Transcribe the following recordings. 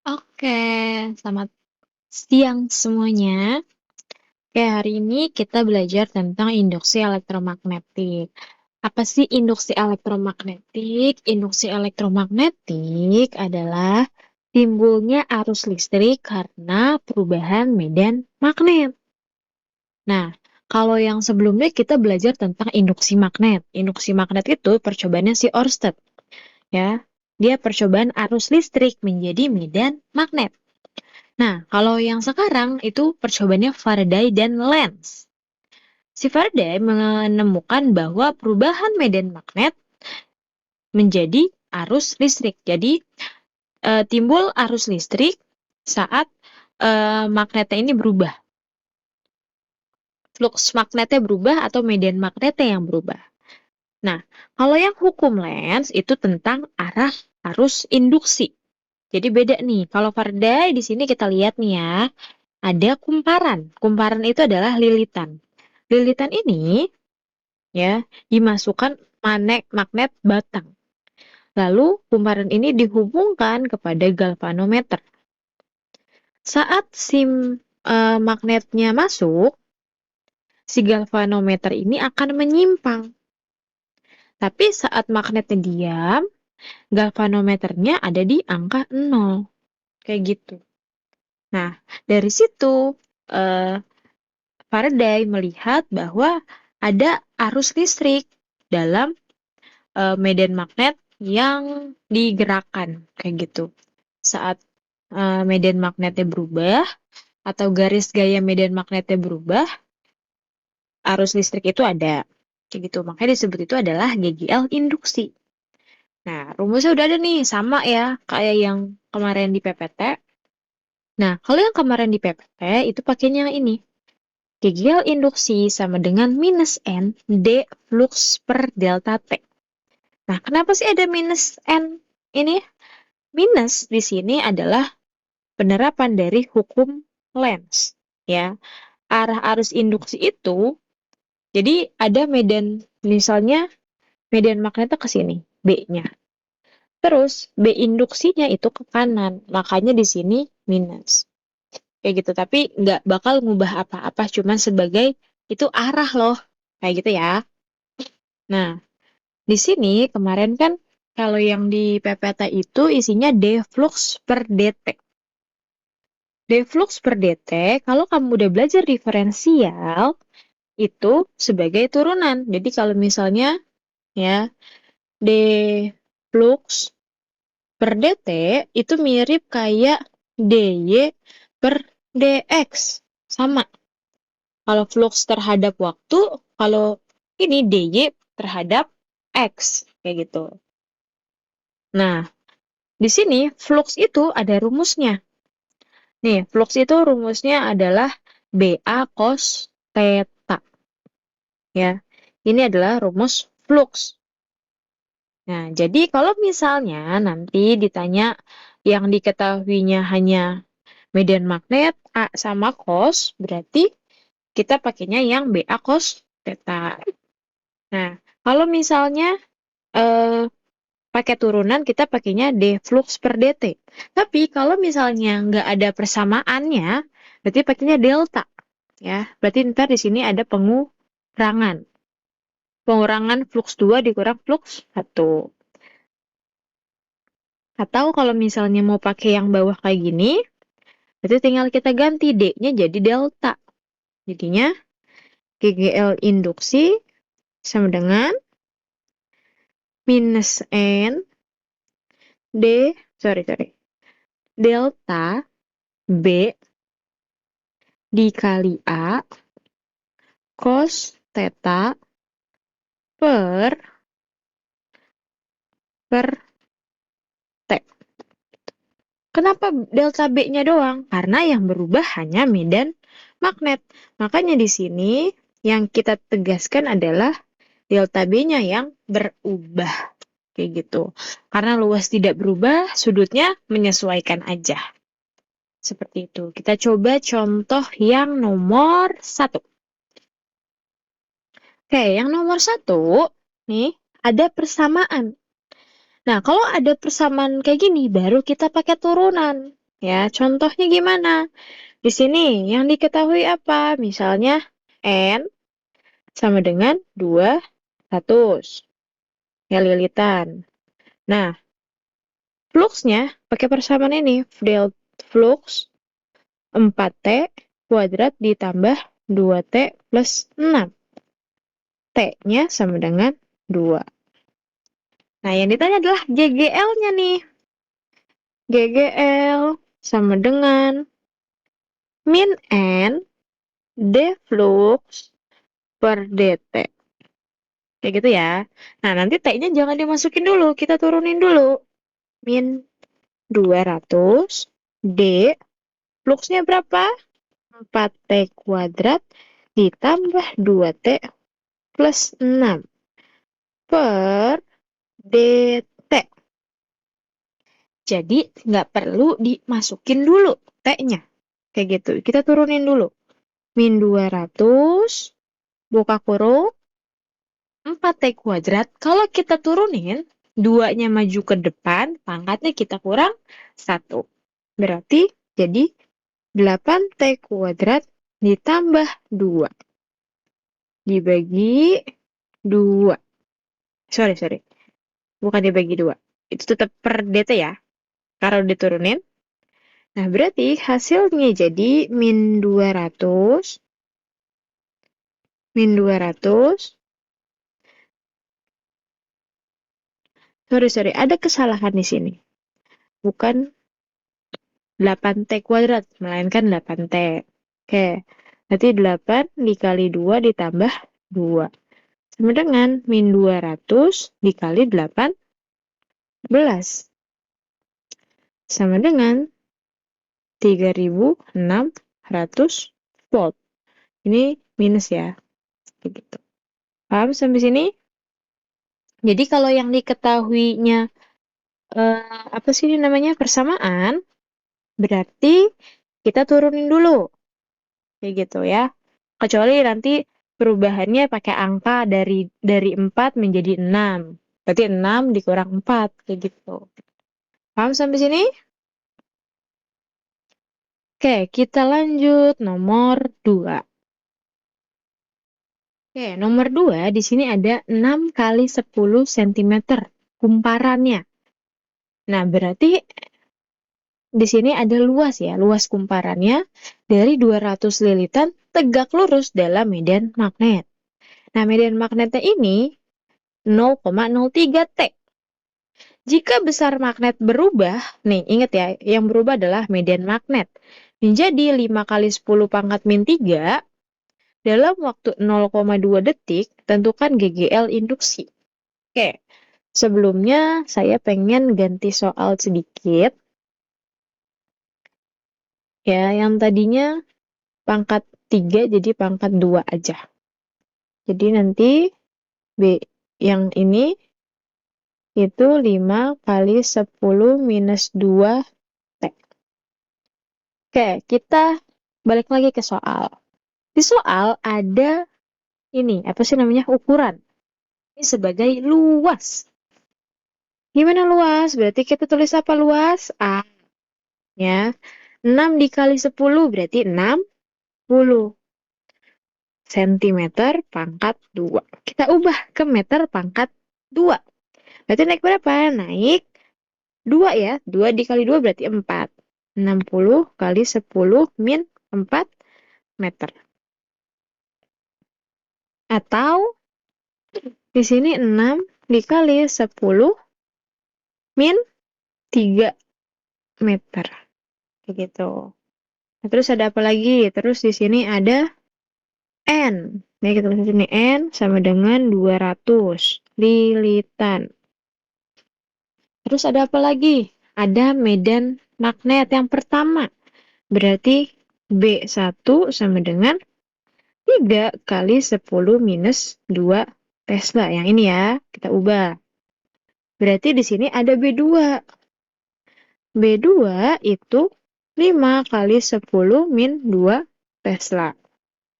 Oke, selamat siang semuanya. Oke, hari ini kita belajar tentang induksi elektromagnetik. Apa sih induksi elektromagnetik? Induksi elektromagnetik adalah timbulnya arus listrik karena perubahan medan magnet. Nah, kalau yang sebelumnya kita belajar tentang induksi magnet. Induksi magnet itu percobaannya si Ørsted, ya. Dia percobaan arus listrik menjadi medan magnet. Nah, kalau yang sekarang itu percobaannya Faraday dan Lenz. Si Faraday menemukan bahwa perubahan medan magnet menjadi arus listrik. Jadi, timbul arus listrik saat magnetnya ini berubah. Flux magnetnya berubah atau medan magnetnya yang berubah. Nah, kalau yang hukum Lenz itu tentang arah arus induksi. Jadi beda nih. Kalau Faraday di sini kita lihat nih ya, ada kumparan. Kumparan itu adalah lilitan. Lilitan ini ya dimasukkan magnet batang. Lalu kumparan ini dihubungkan kepada galvanometer. Saat magnetnya masuk, si galvanometer ini akan menyimpang. Tapi saat magnetnya diam, galvanometernya ada di angka 0. Kayak gitu. Nah, dari situ Faraday melihat bahwa ada arus listrik dalam medan magnet yang digerakkan kayak gitu. Saat medan magnetnya berubah atau garis gaya medan magnetnya berubah, arus listrik itu ada kayak gitu. Makanya disebut itu adalah GGL induksi. Nah, rumusnya udah ada nih, sama ya kayak yang kemarin di PPT. Nah, kalau yang kemarin di PPT itu pakainya yang ini. GGL induksi sama dengan minus N D flux per delta T. Nah, kenapa sih ada minus N ini? Minus di sini adalah penerapan dari hukum Lenz. Ya, arah arus induksi itu, jadi ada medan, misalnya medan magnetnya ke sini, B-nya. Terus B induksinya itu ke kanan, makanya di sini minus. Kayak gitu, tapi nggak bakal ngubah apa-apa, cuman sebagai itu arah loh, kayak gitu ya. Nah, di sini kemarin kan kalau yang di PPT itu isinya D flux per dt. D flux per dt, kalau kamu udah belajar diferensial, itu sebagai turunan. Jadi kalau misalnya ya D flux per dt itu mirip kayak dy per dx. Sama. Kalau flux terhadap waktu, kalau ini dy terhadap x. Kayak gitu. Nah, di sini flux itu ada rumusnya. Nih, flux itu rumusnya adalah BA cos theta. Ya, ini adalah rumus flux. Nah, jadi kalau misalnya nanti ditanya yang diketahuinya hanya medan magnet A sama cos, berarti kita pakainya yang BA cos theta. Nah, kalau misalnya pakai turunan, kita pakainya D flux per dt. Tapi kalau misalnya nggak ada persamaannya, berarti pakainya delta. Ya, berarti ntar di sini ada pengurangan. Pengurangan flux 2 dikurang flux 1. Atau kalau misalnya mau pakai yang bawah kayak gini, berarti tinggal kita ganti D-nya jadi delta. Jadinya GGL induksi sama dengan minus N delta B dikali A cos theta per T. Kenapa delta B-nya doang? Karena yang berubah hanya medan magnet. Makanya di sini yang kita tegaskan adalah delta B-nya yang berubah. Kayak gitu. Karena luas tidak berubah, sudutnya menyesuaikan aja. Seperti itu. Kita coba contoh yang nomor 1. Oke, yang nomor 1, nih, ada persamaan. Nah, kalau ada persamaan kayak gini, baru kita pakai turunan. Ya, contohnya gimana? Di sini yang diketahui apa? Misalnya N sama dengan 200. Ya, lilitan. Nah, fluxnya pakai persamaan ini. Del flux 4T kuadrat ditambah 2T plus 6. T-nya sama dengan 2. Nah, yang ditanya adalah GGL-nya nih. GGL sama dengan min N D flux per DT. Kayak gitu ya. Nah, nanti T-nya jangan dimasukin dulu. Kita turunin dulu. Min 200 D fluxnya berapa? 4T kuadrat ditambah 2T plus 6 per DT. Jadi, nggak perlu dimasukin dulu T-nya. Kayak gitu. Kita turunin dulu. Min 200, buka kurung, 4T kuadrat. Kalau kita turunin, 2-nya maju ke depan, pangkatnya kita kurang 1. Berarti jadi 8T kuadrat ditambah 2. Dibagi 2. Sorry. Bukan dibagi 2. Itu tetap per DT ya. Kalau diturunin. Nah, berarti hasilnya jadi min 200. Min 200. Sorry. Ada kesalahan di sini. Bukan 8T kuadrat, melainkan 8T. Oke. Berarti 8 dikali 2 ditambah 2. Sama dengan min 200 dikali 18. Sama dengan 3600 volt. Ini minus ya. Begitu. Paham sampai sini? Jadi kalau yang diketahuinya apa sih ini namanya persamaan, berarti kita turunin dulu. Kayak gitu ya. Kecuali nanti perubahannya pakai angka dari 4 menjadi 6. Berarti 6 dikurang 4 kayak gitu. Paham sampai sini? Oke, kita lanjut nomor 2. Oke, nomor 2 di sini ada 6 kali 10 cm kumparannya. Nah, berarti di sini ada luas ya, luas kumparannya dari 200 lilitan tegak lurus dalam medan magnet. Nah, medan magnetnya ini 0,03 T. Jika besar magnet berubah, nih ingat ya, yang berubah adalah medan magnet, menjadi 5 kali 10 pangkat min 3, dalam waktu 0,2 detik, tentukan GGL induksi. Oke, sebelumnya saya pengen ganti soal sedikit. Ya, yang tadinya pangkat 3 jadi pangkat 2 aja. Jadi nanti B yang ini itu 5 kali 10 minus 2 T. Oke, kita balik lagi ke soal. Di soal ada ini, apa sih namanya, ukuran. Ini sebagai luas. Gimana luas? Berarti kita tulis apa luas? A. Ya. 6 dikali 10 berarti 60 cm pangkat 2. Kita ubah ke meter pangkat 2. Berarti naik berapa? Naik 2 ya. 2 dikali 2 berarti 4. 60 kali 10 min 4 meter. Atau di sini 6 dikali 10 min 3 meter. Begitu. Nah, terus ada apa lagi? Terus di sini ada N. Nih kita tulis di sini N sama dengan 200 lilitan. Terus ada apa lagi? Ada medan magnet yang pertama. Berarti B1 sama dengan 3 kali 10 minus 2 Tesla. Yang ini ya, kita ubah. Berarti di sini ada B2. B2 itu 5 kali 10 min 2 Tesla.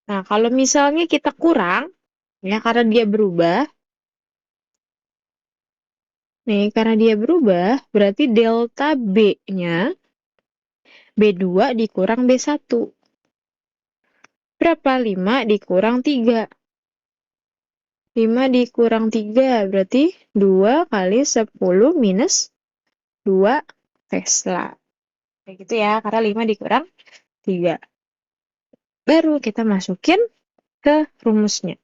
Nah, kalau misalnya kita kurang, ya karena dia berubah, nih karena dia berubah, berarti delta B-nya B2 dikurang B1. Berapa? 5 dikurang 3. 5 dikurang 3 berarti 2 kali 10 minus 2 Tesla. Kayak gitu ya, karena 5 dikurang 3. Baru kita masukin ke rumusnya.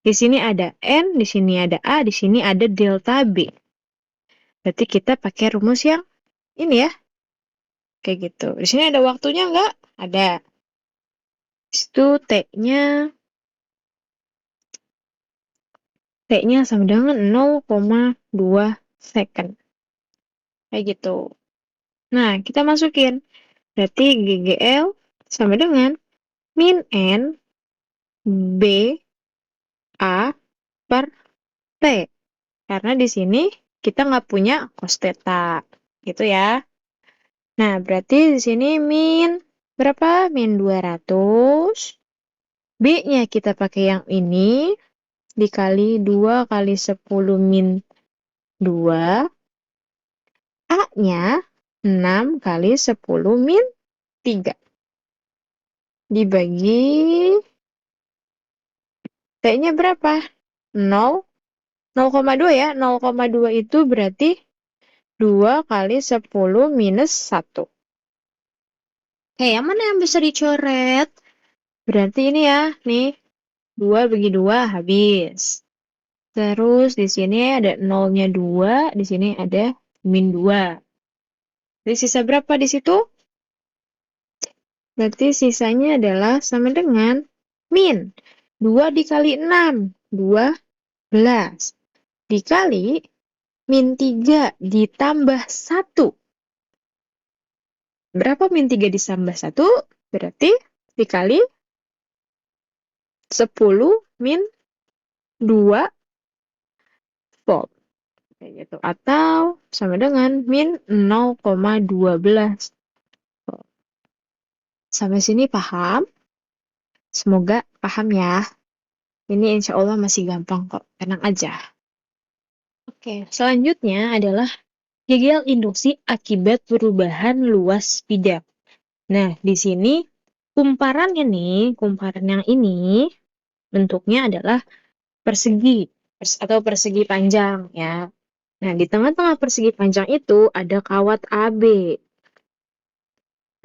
Di sini ada N, di sini ada A, di sini ada delta B. Berarti kita pakai rumus yang ini ya. Kayak gitu. Di sini ada waktunya nggak? Ada. Di situ T-nya sama dengan 0,2 second. Kayak gitu. Nah, kita masukin. Berarti GGL sama dengan min N B A per T. Karena di sini kita nggak punya cos theta. Gitu ya. Nah, berarti di sini min berapa? Min 200. B-nya kita pakai yang ini. Dikali 2 kali 10 min 2. A-nya 6 kali 10 min 3. Dibagi T-nya berapa? 0. 0,2 ya. 0,2 itu berarti 2 kali 10 minus 1. Yang mana yang bisa dicoret? Berarti ini ya, nih. 2 bagi 2 habis. Terus di sini ada 0-nya 2, di sini ada min 2. Jadi sisa berapa di situ? Berarti sisanya adalah sama dengan min 2 dikali 6, 12. Dikali min 3 ditambah 1. Berapa min 3 ditambah 1? Berarti dikali 10 min 2 volt. Kayak gitu. Atau sama dengan min 0,12 volt. Sampai sini paham? Semoga paham ya. Ini insya Allah masih gampang kok. Tenang aja. Oke, selanjutnya adalah gagal induksi akibat perubahan luas bidang. Nah, di sini kumparan yang ini bentuknya adalah persegi atau persegi panjang ya. Nah, di tengah-tengah persegi panjang itu ada kawat AB.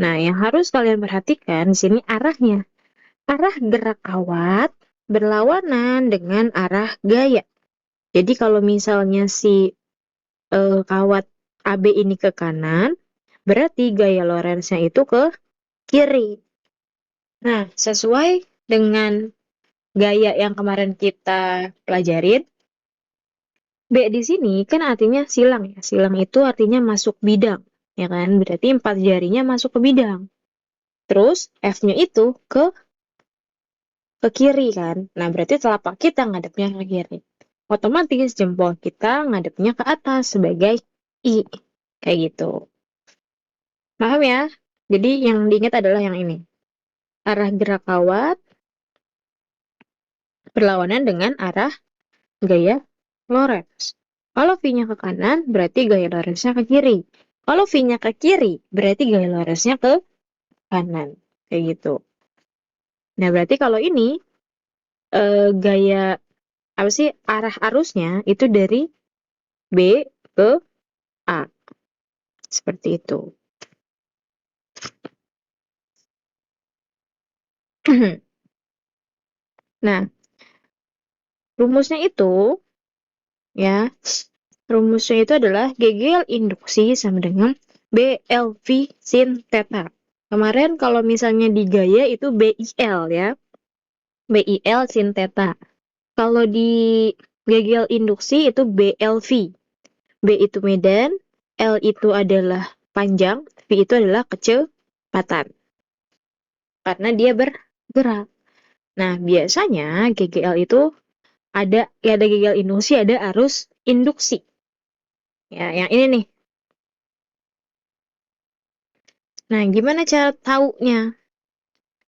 Nah, yang harus kalian perhatikan di sini arahnya. Arah gerak kawat berlawanan dengan arah gaya. Jadi kalau misalnya si kawat AB ini ke kanan, berarti gaya Lorentz-nya itu ke kiri. Nah, sesuai dengan gaya yang kemarin kita pelajarin, B di sini kan artinya silang ya. Silang itu artinya masuk bidang, ya kan? Berarti 4 jarinya masuk ke bidang. Terus F-nya itu ke kiri kan. Nah, berarti telapak kita ngadepnya ke kiri. Otomatis jempol kita ngadepnya ke atas sebagai I. Kayak gitu. Paham ya? Jadi yang diingat adalah yang ini. Arah gerak kawat berlawanan dengan arah gaya Lorentz. Kalau V-nya ke kanan, berarti gaya Lorentz-nya ke kiri. Kalau V-nya ke kiri, berarti gaya Lorentz-nya ke kanan. Kayak gitu. Nah, berarti kalau ini gaya apa sih arah arusnya itu dari B ke A. Seperti itu. Nah, rumusnya itu ya, rumusnya itu adalah GGL induksi sama dengan BLV sin theta. Kemarin kalau misalnya di gaya itu BIL ya. BIL sin theta. Kalau di GGL induksi itu BLV. B itu medan, L itu adalah panjang, V itu adalah kecepatan. Karena dia bergerak. Nah, biasanya GGL itu ada GGL induksi, ada arus induksi. Ya, yang ini nih. Nah, gimana cara taunya?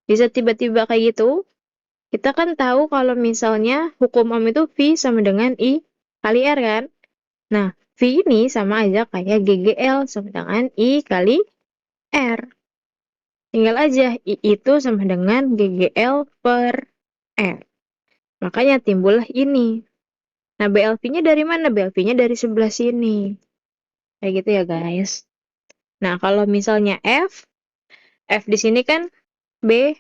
Bisa tiba-tiba kayak gitu? Kita kan tahu kalau misalnya hukum Ohm itu V sama dengan I kali R kan? Nah, V ini sama aja kayak GGL sama dengan I kali R. tinggal aja I itu sama dengan GGL per R. Makanya timbullah ini. Nah, BLV-nya dari mana? BLV-nya dari sebelah sini. Kayak gitu ya, guys. Nah, kalau misalnya F di sini kan B,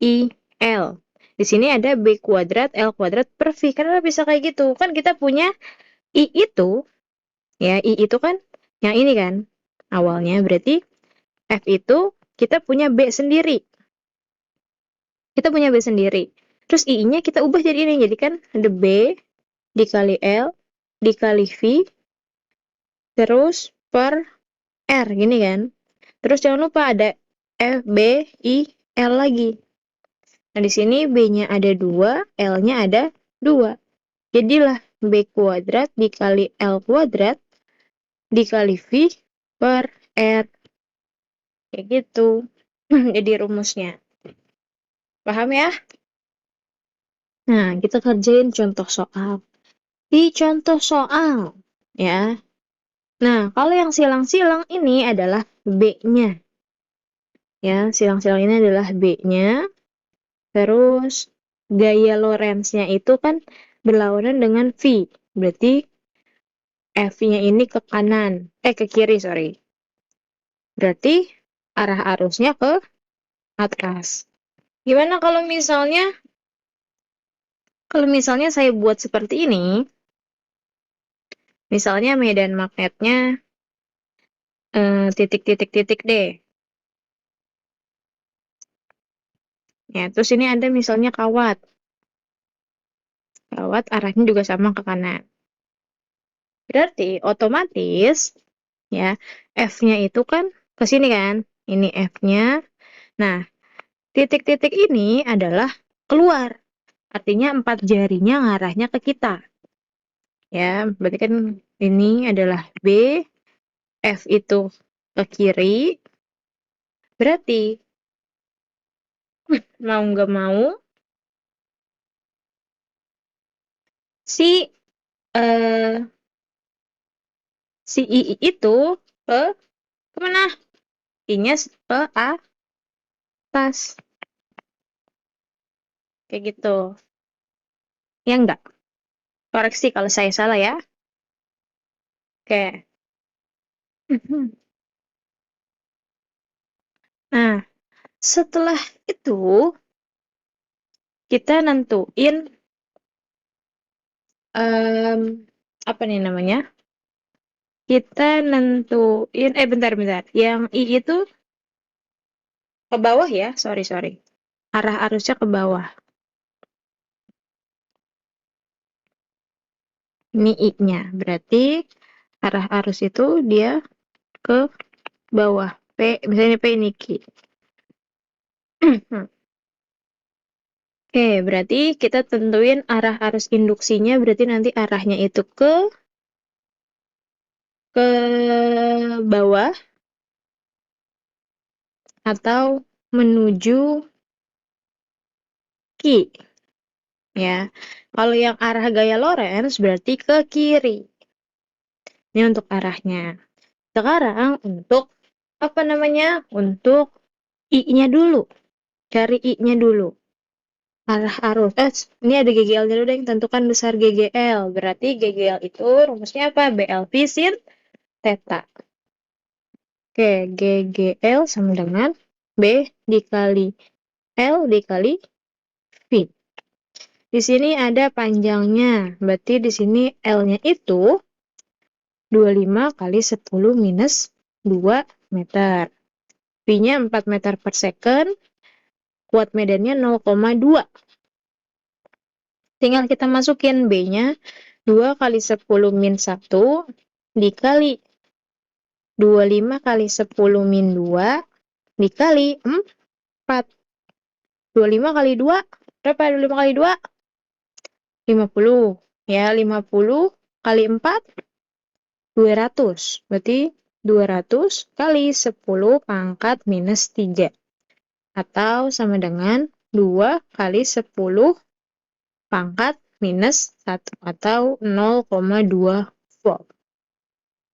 I, L. Di sini ada B kuadrat, L kuadrat per V. Kenapa bisa kayak gitu? Kan kita punya I itu, ya, I itu kan yang ini kan awalnya. Berarti F itu kita punya B sendiri. Kita punya B sendiri. Terus I-nya kita ubah jadi ini. Jadi kan ada B dikali L dikali V terus per R gini kan. Terus jangan lupa ada F, B, I, L lagi. Nah, di sini B-nya ada 2, L-nya ada 2. Jadilah B kuadrat dikali L kuadrat dikali V per R. Kayak gitu. Jadi rumusnya. Paham ya? Nah, kita kerjain contoh soal. Di contoh soal, ya. Nah, kalau yang silang-silang ini adalah B-nya. Ya, silang-silang ini adalah B-nya. Terus, gaya Lorentz-nya itu kan berlawanan dengan V. Berarti, F-nya ini ke kanan. Ke kiri, sorry. Berarti, arah arusnya ke atas. Gimana kalau misalnya saya buat seperti ini, misalnya medan magnetnya titik-titik-titik D. Ya, terus ini ada misalnya kawat. Kawat arahnya juga sama ke kanan. Berarti otomatis ya F-nya itu kan ke sini kan. Ini F-nya. Nah, titik-titik ini adalah keluar. Artinya 4 jarinya ngarahnya ke kita. Ya, berarti kan ini adalah B, F itu ke kiri. Berarti mau nggak mau si eh, si I itu ke kemana? I-nya ke atas. Kayak gitu. Ya enggak? Koreksi kalau saya salah ya. Oke. Nah, setelah itu kita nentuin apa nih namanya? Kita nentuin bentar. Yang I itu ke bawah ya. Sorry. Arah arusnya ke bawah. Ini I-nya. Berarti arah arus itu dia ke bawah. Misalnya P ini Q. Oke, berarti kita tentuin arah arus induksinya, berarti nanti arahnya itu ke bawah atau menuju Q. Ya, kalau yang arah gaya Lorentz berarti ke kiri. Ini untuk arahnya. Sekarang untuk apa namanya? Untuk I-nya dulu. Cari I-nya dulu. Arah arus. Ini ada GGL-nya dulu yang tentukan besar GGL. Berarti GGL itu rumusnya apa? BLV sin theta. Oke, GGL sama dengan B dikali L dikali V. Di sini ada panjangnya. Berarti di sini L-nya itu 25 kali 10 minus 2 meter. V-nya 4 meter per second. Kuat medannya 0,2. Tinggal kita masukin B-nya 2 kali 10 min 1 dikali 25 kali 10 min 2 dikali 4. 25 kali 2 berapa? 25 kali 2 50. Ya, 50 kali 4 200. Berarti 200 kali 10 pangkat minus 3. Atau sama dengan 2 kali 10 pangkat minus 1 atau 0,2 volt.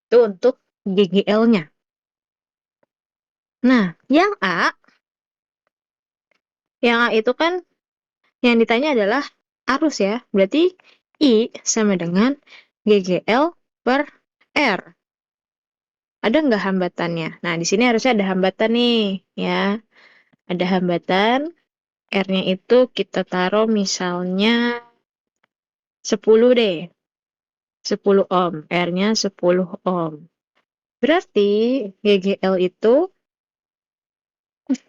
Itu untuk GGL-nya. Nah, yang A Yang A itu kan yang ditanya adalah arus ya. Berarti I sama dengan GGL per R. Ada nggak hambatannya? Nah, di sini harusnya ada hambatan nih, ya. Ada hambatan, R-nya itu kita taruh misalnya 10 deh. 10 ohm. R-nya 10 ohm. Berarti GGL itu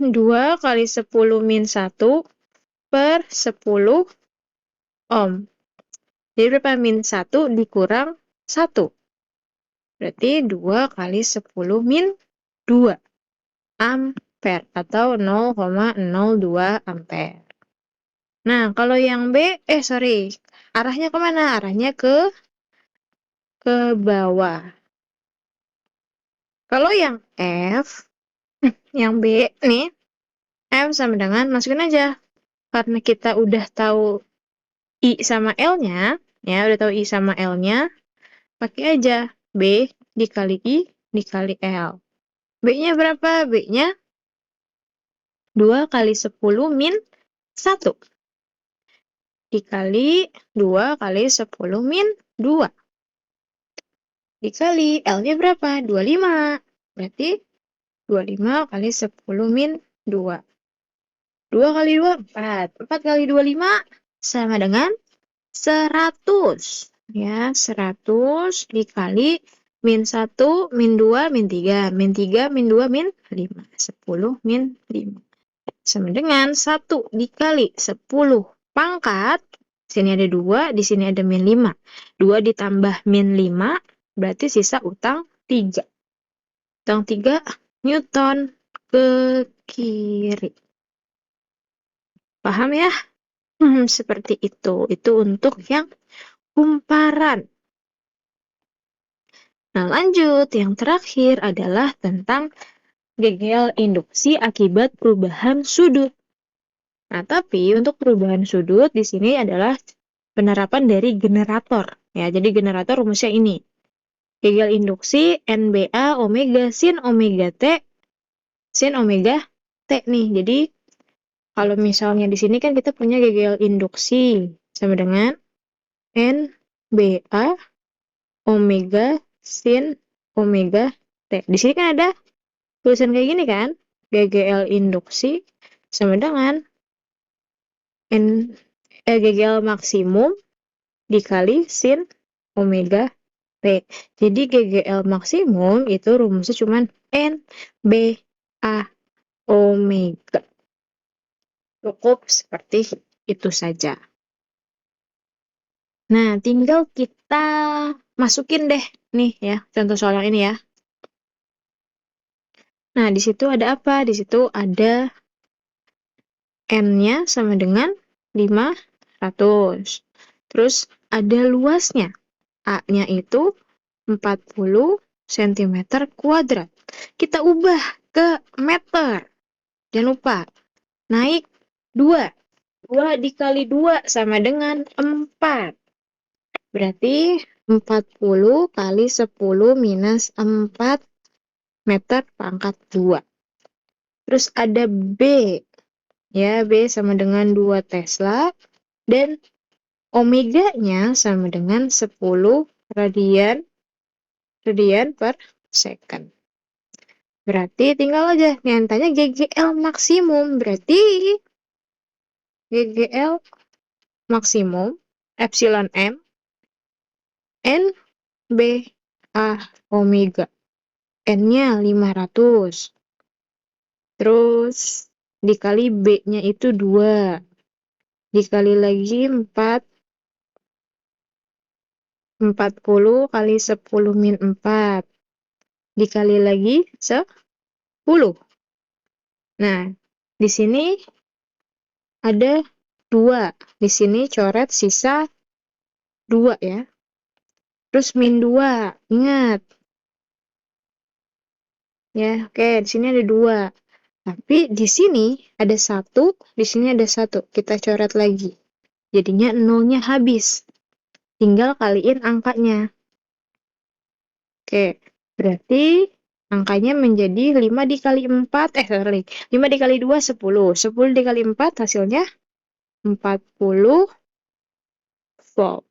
2 kali 10 min 1 per 10 ohm. Jadi berapa? Min 1 dikurang 1. Berarti 2 kali 10 min 2 ampere atau 0,02 ampere. Nah, kalau yang B, arahnya kemana? Arahnya ke bawah. Kalau yang F, yang B nih, F sama dengan, masukin aja. Karena kita udah tahu I sama L-nya, ya, udah tahu I sama L-nya, pakai aja B dikali I dikali L. B-nya berapa? B-nya 2 kali 10 min 1. Dikali 2 kali 10 min 2. Dikali L-nya berapa? 25. Berarti 25 kali 10 min 2. 2 kali 2, 4. 4 kali 25 sama dengan 100. Ya, 100 dikali min 1, min 2, min 3. Min 3, min 2, min 5. 10 min 5. Sama dengan 1 dikali 10 pangkat. Sini ada 2, di sini ada min 5. 2 ditambah min 5, berarti sisa utang 3. Utang 3 Newton ke kiri. Paham ya? Seperti itu. Itu untuk yang kumparan. Nah, lanjut. Yang terakhir adalah tentang GGL induksi akibat perubahan sudut. Nah, tapi untuk perubahan sudut di sini adalah penerapan dari generator. Ya, jadi generator rumusnya ini. GGL induksi NBA omega sin omega T sin omega T nih. Jadi kalau misalnya di sini kan kita punya GGL induksi sama dengan NBA omega sin omega T. Di sini kan ada tulisan kayak gini kan? GGL induksi sama dengan GGL maksimum dikali sin omega T. Jadi GGL maksimum itu rumusnya cuma NBA omega. Cukup seperti itu saja. Nah, tinggal kita masukin deh nih ya, contoh soal yang ini ya. Nah, di situ ada apa? Di situ ada N-nya sama dengan 500. Terus ada luasnya. A-nya itu 40 cm kuadrat. Kita ubah ke meter. Jangan lupa, naik 2. 2 dikali 2 sama dengan 4. Berarti 40 kali 10 minus 4 meter pangkat 2. Terus ada B. Ya, B sama dengan 2 Tesla. Dan omeganya sama dengan 10 radian per second. Berarti tinggal aja yang tanya GGL maksimum. Berarti GGL maksimum epsilon M N B A omega. N-nya 500. Terus dikali B-nya itu 2. Dikali lagi 40 kali 10 min 4. Dikali lagi 10. Nah, di sini ada 2. Di sini coret sisa 2 ya. Terus min 2. Ingat. Ya, oke, di sini ada 2. Tapi di sini ada 1, di sini ada 1. Kita coret lagi. Jadinya 0-nya habis. Tinggal kaliin angkanya. Oke, berarti Angkanya menjadi 5 dikali 4, 5 dikali 2, 10. 10 dikali 4 hasilnya 40 volt.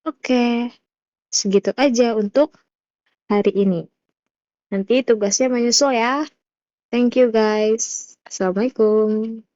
Oke, segitu aja untuk hari ini. Nanti tugasnya menyusul ya. Thank you guys. Assalamualaikum.